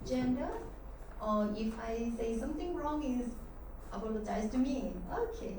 gender. If I say something wrong, is apologize to me. Okay.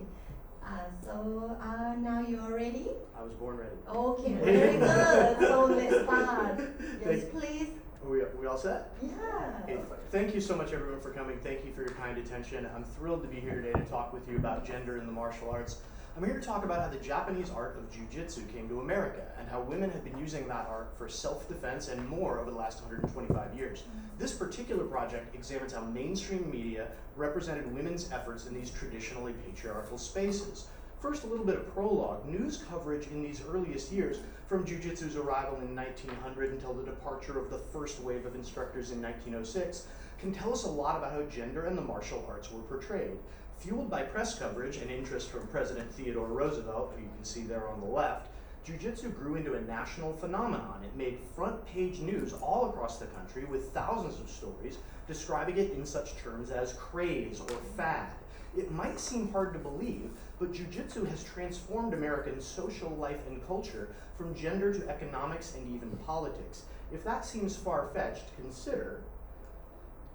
Now you're ready? I was born ready. Okay, very good. So let's start. Yes, please. We all set? Yeah. Okay, thank you so much everyone for coming. Thank you for your kind attention. I'm thrilled to be here today to talk with you about gender in the martial arts. I'm here to talk about how the Japanese art of Jiu-Jitsu came to America and how women have been using that art for self-defense and more over the last 125 years. This particular project examines how mainstream media represented women's efforts in these traditionally patriarchal spaces. First, a little bit of prologue. News coverage in these earliest years, from Jiu-Jitsu's arrival in 1900 until the departure of the first wave of instructors in 1906, can tell us a lot about how gender and the martial arts were portrayed. Fueled by press coverage and interest from President Theodore Roosevelt, who you can see there on the left, Jiu-Jitsu grew into a national phenomenon. It made front-page news all across the country with thousands of stories describing it in such terms as craze or fad. It might seem hard to believe, but Jiu-Jitsu has transformed American social life and culture from gender to economics and even politics. If that seems far-fetched, consider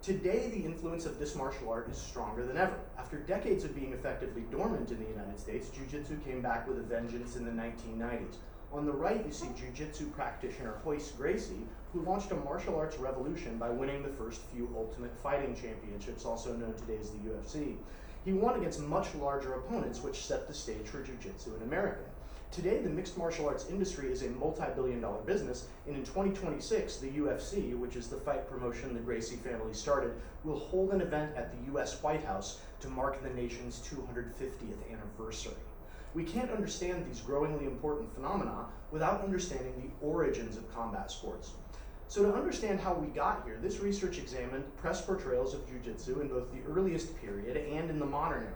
today, the influence of this martial art is stronger than ever. After decades of being effectively dormant in the United States, Jiu-Jitsu came back with a vengeance in the 1990s. On the right, you see Jiu-Jitsu practitioner Royce Gracie, who launched a martial arts revolution by winning the first few Ultimate Fighting Championships, also known today as the UFC. He won against much larger opponents, which set the stage for Jiu-Jitsu in America. Today, the mixed martial arts industry is a multi-billion-dollar business, and in 2026, the UFC, which is the fight promotion the Gracie family started, will hold an event at the US White House to mark the nation's 250th anniversary. We can't understand these growingly important phenomena without understanding the origins of combat sports. So to understand how we got here, this research examined press portrayals of Jiu-Jitsu in both the earliest period and in the modern era.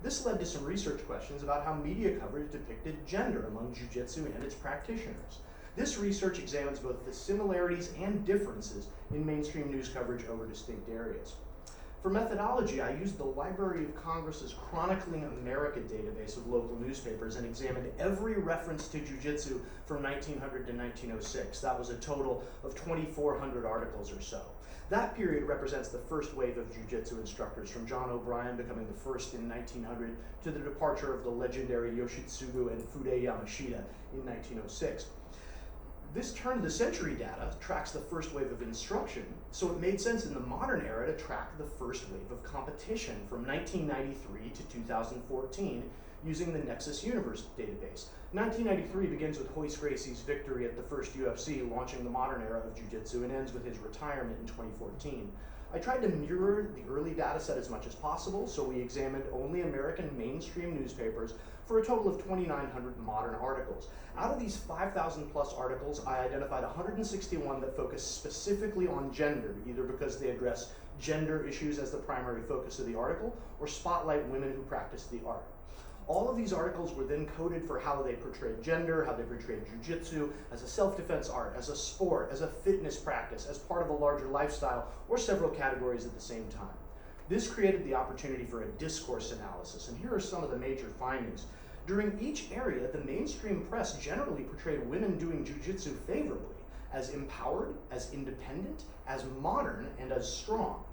This led to some research questions about how media coverage depicted gender among Jiu-Jitsu and its practitioners. This research examines both the similarities and differences in mainstream news coverage over distinct areas. For methodology, I used the Library of Congress's Chronicling America database of local newspapers and examined every reference to Jiu-Jitsu from 1900 to 1906. That was a total of 2,400 articles or so. That period represents the first wave of Jiu-Jitsu instructors, from John O'Brien becoming the first in 1900 to the departure of the legendary Yoshitsugu and Fude Yamashita in 1906. This turn-of-the-century data tracks the first wave of instruction, so it made sense in the modern era to track the first wave of competition from 1993 to 2014 using the Nexus Universe database. 1993 begins with Royce Gracie's victory at the first UFC, launching the modern era of Jiu-Jitsu, and ends with his retirement in 2014. I tried to mirror the early data set as much as possible, so we examined only American mainstream newspapers for a total of 2,900 modern articles. Out of these 5,000 plus articles, I identified 161 that focus specifically on gender, either because they address gender issues as the primary focus of the article, or spotlight women who practice the art. All of these articles were then coded for how they portrayed gender, how they portrayed Jiu-Jitsu as a self-defense art, as a sport, as a fitness practice, as part of a larger lifestyle, or several categories at the same time. This created the opportunity for a discourse analysis, and here are some of the major findings. During each area, the mainstream press generally portrayed women doing Jiu-Jitsu favorably, as empowered, as independent, as modern, and as strong.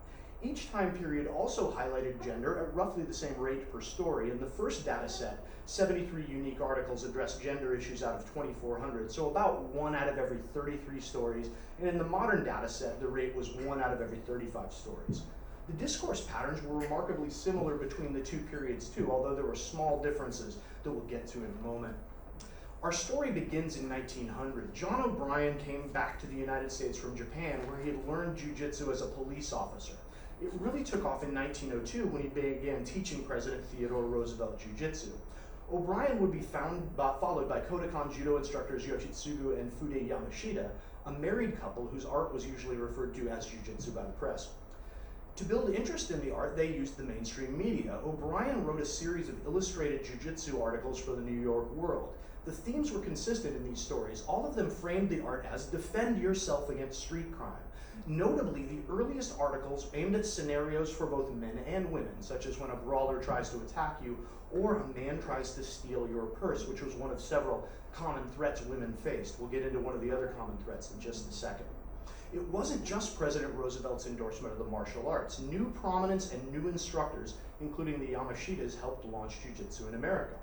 Each time period also highlighted gender at roughly the same rate per story. In the first data set, 73 unique articles addressed gender issues out of 2,400, so about 1 out of every 33 stories, and in the modern data set, the rate was 1 out of every 35 stories. The discourse patterns were remarkably similar between the two periods too, although there were small differences that we'll get to in a moment. Our story begins in 1900. John O'Brien came back to the United States from Japan, where he had learned Jiu-Jitsu as a police officer. It really took off in 1902 when he began teaching President Theodore Roosevelt Jiu-Jitsu. O'Brien would be followed by Kodokan Judo instructors Yoshitsugu and Fude Yamashita, a married couple whose art was usually referred to as Jiu-Jitsu by the press. To build interest in the art, they used the mainstream media. O'Brien wrote a series of illustrated Jiu-Jitsu articles for the New York World. The themes were consistent in these stories. All of them framed the art as defend yourself against street crime. Notably, the earliest articles aimed at scenarios for both men and women, such as when a brawler tries to attack you or a man tries to steal your purse, which was one of several common threats women faced. We'll get into one of the other common threats in just a second. It wasn't just President Roosevelt's endorsement of the martial arts. New prominence and new instructors, including the Yamashitas, helped launch Jiu-Jitsu in America.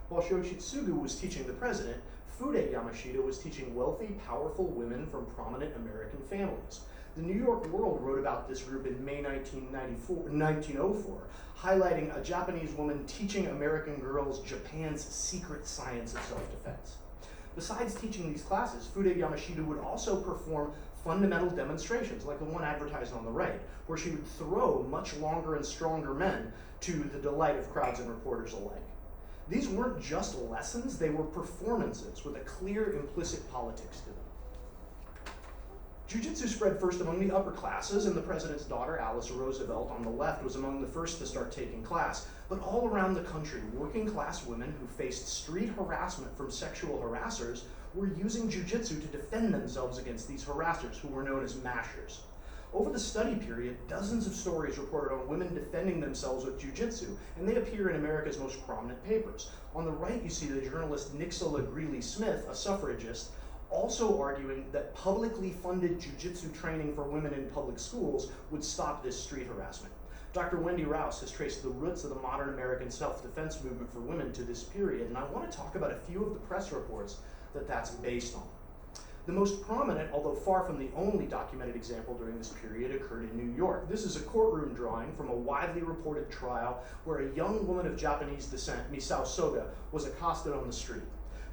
While Shoshitsugu was teaching the president, Fude Yamashita was teaching wealthy, powerful women from prominent American families. The New York World wrote about this group in May 1904, highlighting a Japanese woman teaching American girls Japan's secret science of self-defense. Besides teaching these classes, Fude Yamashita would also perform fundamental demonstrations, like the one advertised on the right, where she would throw much longer and stronger men to the delight of crowds and reporters alike. These weren't just lessons, they were performances with a clear implicit politics to them. Jiu-Jitsu spread first among the upper classes, and the president's daughter, Alice Roosevelt, on the left, was among the first to start taking class. But all around the country, working class women who faced street harassment from sexual harassers were using Jiu-Jitsu to defend themselves against these harassers, who were known as mashers. Over the study period, dozens of stories reported on women defending themselves with Jiu-Jitsu, and they appear in America's most prominent papers. On the right, you see the journalist Nicola Greeley-Smith, a suffragist, also arguing that publicly funded Jiu-Jitsu training for women in public schools would stop this street harassment. Dr. Wendy Rouse has traced the roots of the modern American self-defense movement for women to this period, and I want to talk about a few of the press reports that that's based on. The most prominent, although far from the only documented example during this period, occurred in New York. This is a courtroom drawing from a widely reported trial where a young woman of Japanese descent, Misao Soga, was accosted on the street.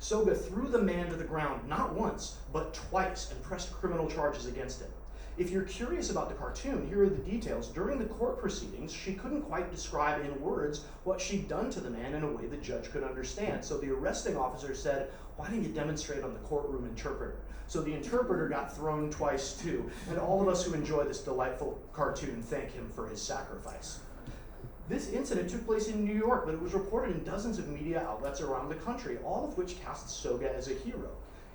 Soga threw the man to the ground not once, but twice, and pressed criminal charges against him. If you're curious about the cartoon, here are the details. During the court proceedings, she couldn't quite describe in words what she'd done to the man in a way the judge could understand. So the arresting officer said, "Why didn't you demonstrate on the courtroom interpreter?" So the interpreter got thrown twice too, and all of us who enjoy this delightful cartoon thank him for his sacrifice. This incident took place in New York, but it was reported in dozens of media outlets around the country, all of which cast Soga as a hero.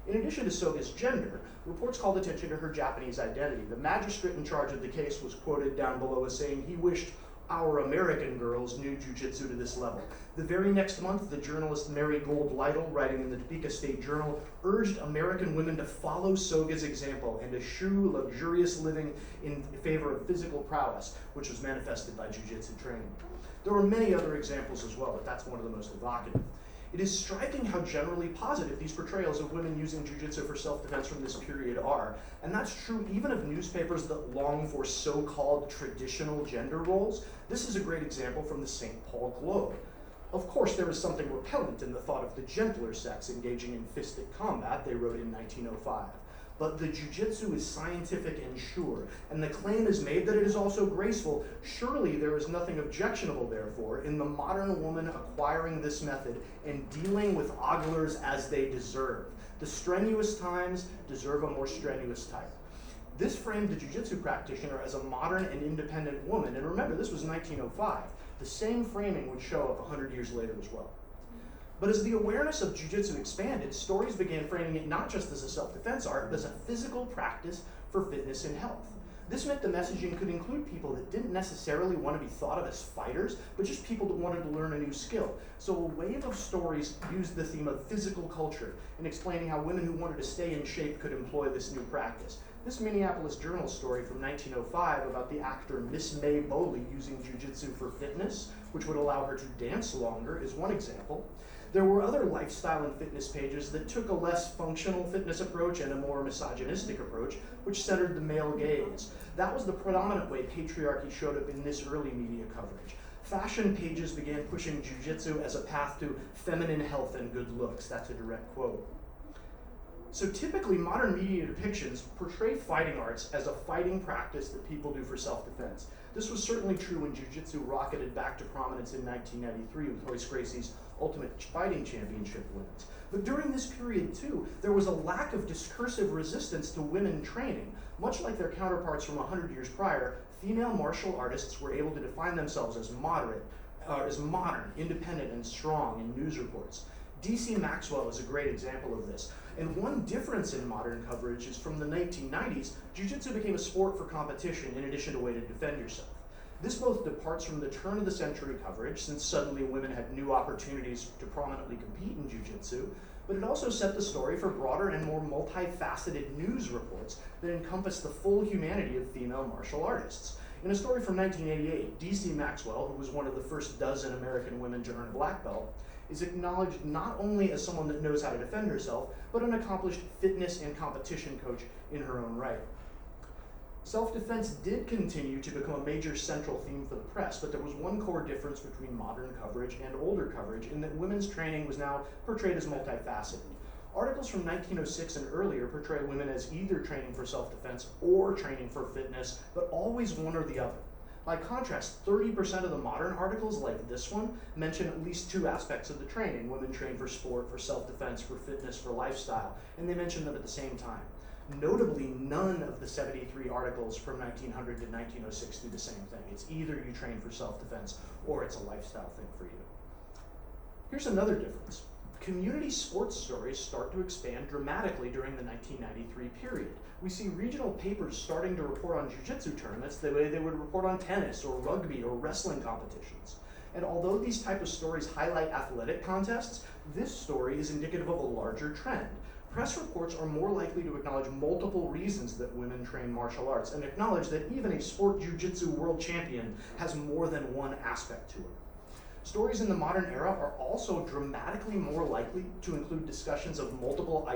In addition to Soga's gender, reports called attention to her Japanese identity. The magistrate in charge of the case was quoted down below as saying he wished our American girls knew Jiu-Jitsu to this level. The very next month, the journalist Mary Gold Lytle, writing in the Topeka State Journal, urged American women to follow Soga's example and eschew luxurious living in favor of physical prowess, which was manifested by Jiu-Jitsu training. There were many other examples as well, but that's one of the most evocative. It is striking how generally positive these portrayals of women using Jiu-Jitsu for self-defense from this period are, and that's true even of newspapers that long for so-called traditional gender roles. This is a great example from the St. Paul Globe. Of course, there is something repellent in the thought of the gentler sex engaging in fistic combat, they wrote in 1905. But the Jiu-Jitsu is scientific and sure, and the claim is made that it is also graceful. Surely there is nothing objectionable, therefore, in the modern woman acquiring this method and dealing with oglers as they deserve. The strenuous times deserve a more strenuous type. This framed the Jiu-Jitsu practitioner as a modern and independent woman, and remember, this was 1905. The same framing would show up 100 years later as well. But as the awareness of Jiu-Jitsu expanded, stories began framing it not just as a self-defense art, but as a physical practice for fitness and health. This meant the messaging could include people that didn't necessarily want to be thought of as fighters, but just people that wanted to learn a new skill. So a wave of stories used the theme of physical culture in explaining how women who wanted to stay in shape could employ this new practice. This Minneapolis Journal story from 1905 about the actor Miss May Bowley using Jiu-Jitsu for fitness, which would allow her to dance longer, is one example. There were other lifestyle and fitness pages that took a less functional fitness approach and a more misogynistic approach, which centered the male gaze. That was the predominant way patriarchy showed up in this early media coverage. Fashion pages began pushing Jiu-Jitsu as a path to feminine health and good looks. That's a direct quote. So typically, modern media depictions portray fighting arts as a fighting practice that people do for self-defense. This was certainly true when Jiu-Jitsu rocketed back to prominence in 1993 with Royce Gracie's Ultimate Fighting Championship wins. But during this period too, there was a lack of discursive resistance to women training. Much like their counterparts from 100 years prior, female martial artists were able to define themselves as modern, independent, and strong in news reports. D.C. Maxwell is a great example of this. And one difference in modern coverage is from the 1990s, Jiu-Jitsu became a sport for competition in addition to a way to defend yourself. This both departs from the turn of the century coverage, since suddenly women had new opportunities to prominently compete in Jiu-Jitsu, but it also set the story for broader and more multifaceted news reports that encompass the full humanity of female martial artists. In a story from 1988, DC Maxwell, who was one of the first dozen American women to earn a black belt, is acknowledged not only as someone that knows how to defend herself, but an accomplished fitness and competition coach in her own right. Self-defense did continue to become a major central theme for the press, but there was one core difference between modern coverage and older coverage in that women's training was now portrayed as multifaceted. Articles from 1906 and earlier portray women as either training for self-defense or training for fitness, but always one or the other. By contrast, 30% of the modern articles, like this one, mention at least two aspects of the training. Women train for sport, for self-defense, for fitness, for lifestyle, and they mention them at the same time. Notably, none of the 73 articles from 1900 to 1906 do the same thing. It's either you train for self-defense or it's a lifestyle thing for you. Here's another difference. Community sports stories start to expand dramatically during the 1993 period. We see regional papers starting to report on jiu-jitsu tournaments the way they would report on tennis or rugby or wrestling competitions. And although these type of stories highlight athletic contests, this story is indicative of a larger trend. Press reports are more likely to acknowledge multiple reasons that women train martial arts and acknowledge that even a sport jiu-jitsu world champion has more than one aspect to it. Stories in the modern era are also dramatically more likely to include discussions of multiple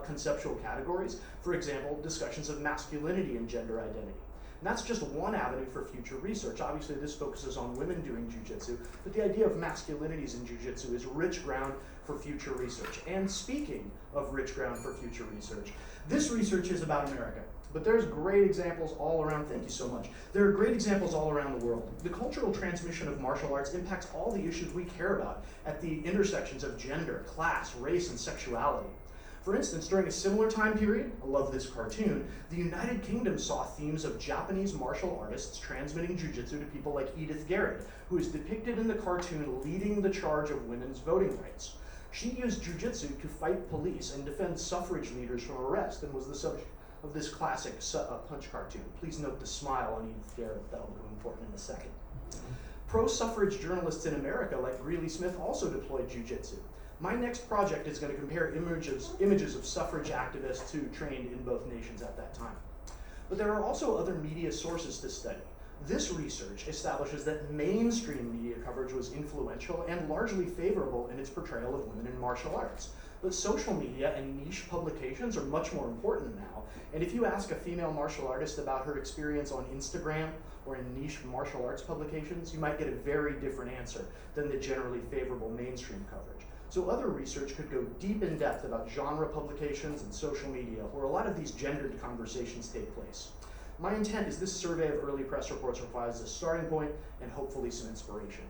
conceptual categories, for example, discussions of masculinity and gender identity. And that's just one avenue for future research. Obviously, this focuses on women doing jiu-jitsu, but the idea of masculinities in jiu-jitsu is rich ground for future research. And speaking of rich ground for future research, this research is about America, but there's great examples all around. Thank you so much. There are great examples all around the world. The cultural transmission of martial arts impacts all the issues we care about at the intersections of gender, class, race, and sexuality. For instance, during a similar time period, I love this cartoon, the United Kingdom saw themes of Japanese martial artists transmitting jiu-jitsu to people like Edith Garrett, who is depicted in the cartoon leading the charge of women's voting rights. She used jiu-jitsu to fight police and defend suffrage leaders from arrest and was the subject of this classic Punch cartoon. Please note the smile on Edith Garrett, that'll become important in a second. Pro-suffrage journalists in America like Greeley Smith also deployed jiu-jitsu. My next project is going to compare images of suffrage activists who trained in both nations at that time. But there are also other media sources to study. This research establishes that mainstream media coverage was influential and largely favorable in its portrayal of women in martial arts. But social media and niche publications are much more important now. And if you ask a female martial artist about her experience on Instagram or in niche martial arts publications, you might get a very different answer than the generally favorable mainstream coverage. So other research could go deep in depth about genre publications and social media, where a lot of these gendered conversations take place. My intent is this survey of early press reports provides a starting point and hopefully some inspiration.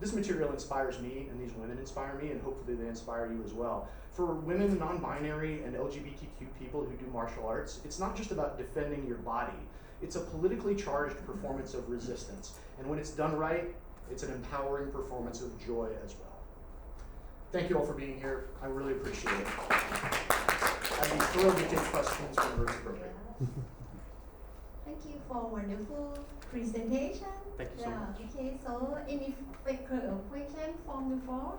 This material inspires me, and these women inspire me, and hopefully they inspire you as well. For women, non-binary, and LGBTQ people who do martial arts, it's not just about defending your body. It's a politically charged performance of resistance. And when it's done right, it's an empowering performance of joy as well. Thank you all for being here. I really appreciate it. I'd be thrilled to take questions whenever it's appropriate. Thank you for wonderful presentation. Thank you so much. Okay, so any question from the floor?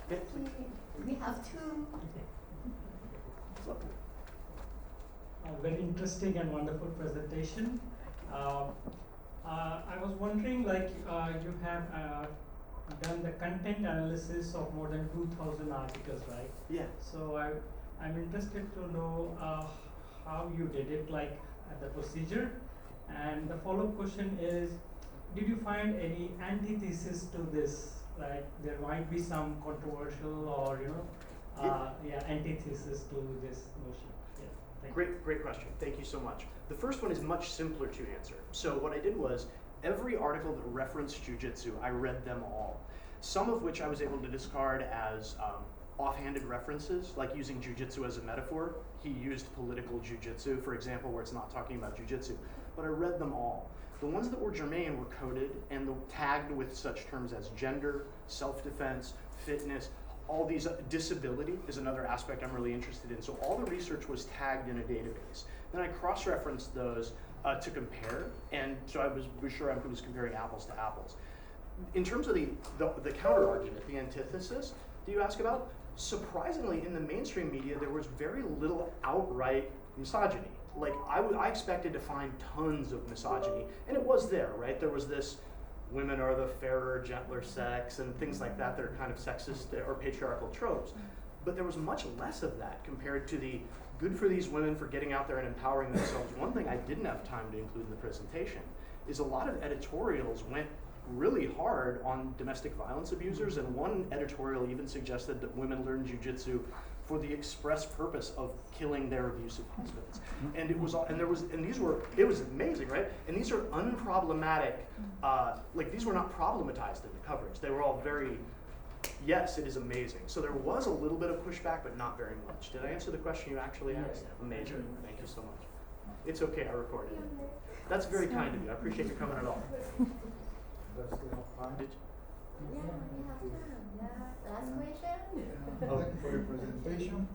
Yeah, Okay, we have two. A very interesting and wonderful presentation. I was wondering, you have done the content analysis of more than 2,000 articles, right? Yeah. So I'm interested to know how you did it, the procedure. And the follow-up question is, did you find any antithesis to this? Like there might be some controversial or antithesis to this notion. Yeah. Great question. Thank you so much. The first one is much simpler to answer. So what I did was, every article that referenced jiu-jitsu, I read them all. Some of which I was able to discard as offhanded references, like using jiu-jitsu as a metaphor. He used political jiu-jitsu, for example, where it's not talking about jiu-jitsu. But I read them all. The ones that were germane were coded and tagged with such terms as gender, self-defense, fitness. All these, disability is another aspect I'm really interested in. So all the research was tagged in a database. Then I cross-referenced those to compare, and so I was sure I was comparing apples to apples. in terms of the counter argument, the antithesis that you ask about, surprisingly, in the mainstream media, there was very little outright misogyny. Like, I expected to find tons of misogyny, and it was there, right? There was this, women are the fairer, gentler sex, and things like that are kind of sexist or patriarchal tropes. But there was much less of that compared to the good for these women for getting out there and empowering themselves. One thing I didn't have time to include in the presentation is a lot of editorials went really hard on domestic violence abusers, and one editorial even suggested that women learn jiu-jitsu for the express purpose of killing their abusive husbands. And it was all, and it was amazing, right? And these are unproblematic, like these were not problematized in the coverage. They were all very, yes, it is amazing. So there was a little bit of pushback, but not very much. Did I answer the question you actually asked? Amazing, thank you so much. It's okay, I recorded it. That's very kind of you, I appreciate you coming at all. Does he have time? Did Yeah, we have time. Yeah. Last question. Thank you for your presentation.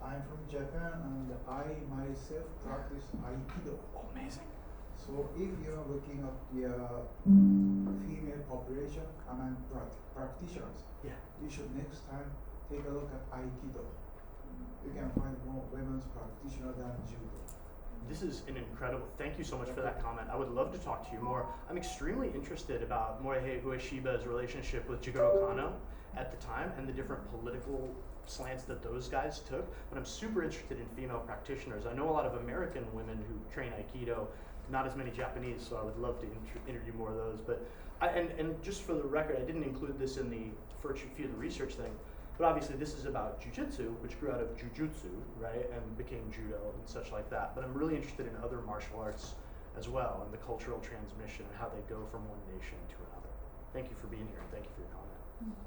I'm from Japan and I myself practice Aikido. oh, amazing. So if you're looking at the female population among practitioners, Yeah. you should next time take a look at Aikido. You can find more women's practitioners than Judo. This is an incredible, thank you so much for that comment. I would love to talk to you more. I'm extremely interested about Morihei Ueshiba's relationship with Jigoro Kano at the time and the different political slants that those guys took, but I'm super interested in female practitioners. I know a lot of American women who train Aikido, not as many Japanese, so I would love to interview more of those. But and just for the record, I didn't include this in the first few of the research thing, but obviously this is about Jiu-Jitsu, which grew out of Jiu-Jitsu, right, and became Judo and such like that. But I'm really interested in other martial arts as well, and the cultural transmission and how they go from one nation to another. Thank you for being here, and thank you for your comment.